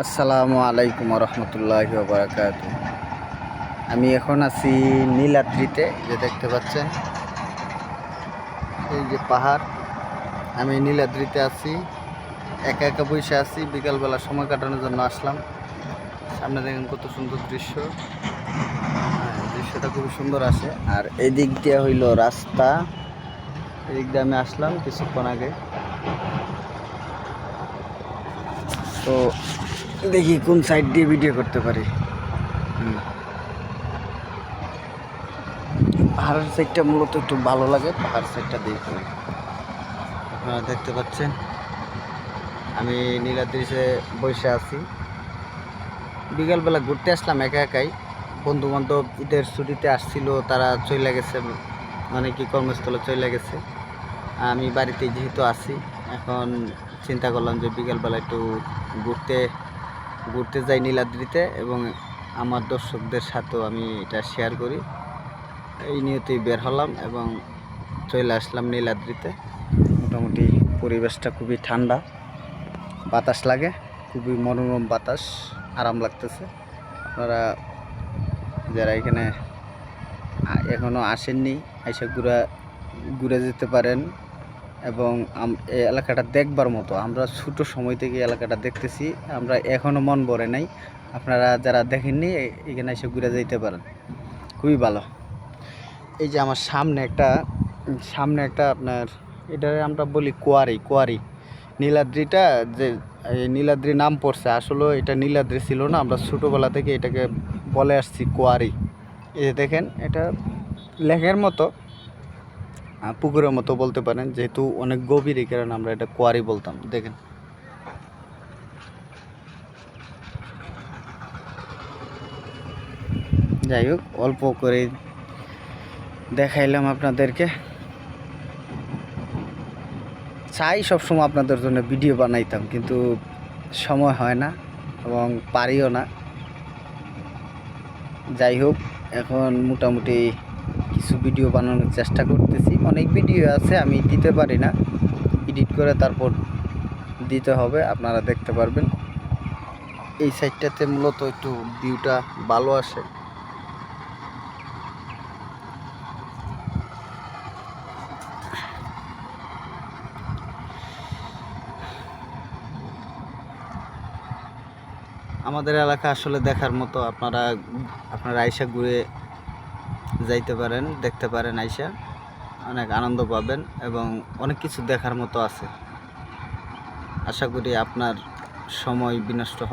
আসসালামু আলাইকুম রহমতুল্লাহি ওয়া বারাকাতুহু। আমি এখন আছি নীলাদ্রিতে, যে দেখতে পাচ্ছেন এই যে পাহাড়। আমি নীলাদ্রিতে আছি, একা একা বসে আছি, বিকালবেলা সময় কাটানোর জন্য আসলাম। সামনে দেখেন কত সুন্দর দৃশ্য। দৃশ্যটা খুবই সুন্দর আসে। আর এই দিক দিয়ে হইল রাস্তা, এদিক দিয়ে আমি আসলাম কিছুক্ষণ আগে। তো দেখি কোন সাইড দিয়ে ভিডিও করতে পারি। পাহাড়ের সাইডটা মূলত একটু ভালো লাগে, পাহাড় সাইডটা দেখে। আপনারা দেখতে পাচ্ছেন আমি নীলাদ্রিতে বসে আছি, বিকালবেলা ঘুরতে আসলাম একা একাই। বন্ধু বান্ধব ঈদের ছুটিতে আসছিল, তারা চলে গেছে, অনেকেই কর্মস্থলে চলে গেছে। আমি বাড়িতে যেহেতু আছি, এখন চিন্তা করলাম যে বিকালবেলা একটু ঘুরতে ঘুরতে যাই নীলাদ্রিতে, এবং আমার দর্শকদের সাথেও আমি এটা শেয়ার করি। এই নিয়তেই বের হলাম এবং চলে আসলাম নীলাদ্রিতে। মোটামুটি পরিবেশটা খুবই ঠান্ডা, বাতাস লাগে, খুবই মনোরম বাতাস, আরাম লাগতেছে। আপনারা যারা এখানে এখনও আসেননি, এসে ঘুরে যেতে পারেন। এবং এই এলাকাটা দেখবার মতো। আমরা ছোট সময় থেকে এই এলাকাটা দেখতেছি, আমরা এখনও মন ভরে নাই। আপনারা যারা দেখেননি এখানে এসে ঘুরে যেতে পারেন, খুবই ভালো। এই যে আমার সামনে একটা আপনার, এটা আমরা বলি কোয়ারি। নীলাদ্রিটা যে এই নীলাদ্রি নাম পড়ছে, আসলে এটা নীলাদ্রি ছিল না, আমরা ছোটোবেলা থেকে এটাকে বলে আসছি কোয়ারি। এই যে দেখেন, এটা লেকের মতো, পুকুরের মতো বলতে পারেন, যেহেতু অনেক গভীর, এই কারণে আমরা এটা কোয়ারি বলতাম। দেখেন, যাই হোক, অল্প করে দেখাইলাম আপনাদেরকে। চাই সবসময় আপনাদের জন্য ভিডিও বানাইতাম, কিন্তু সময় হয় না এবং পারিও না। যাই হোক, এখন মোটামুটি কিছু ভিডিও বানানোর চেষ্টা করতেছি। অনেক ভিডিও আছে, আমি দিতে পারি না, এডিট করে তারপর দিতে হবে, আপনারা দেখতে পারবেন। এই সাইডটাতে মূলত একটু ভিউটা ভালো আসে। আমাদের এলাকা আসলে দেখার মতো। আপনারা আইসা ঘুরে যাইতে পারেন, দেখতে পারেন, আইসা অনেক আনন্দ পাবেন এবং অনেক কিছু দেখার মতো আছে। আশা করি আপনার সময় বিনষ্ট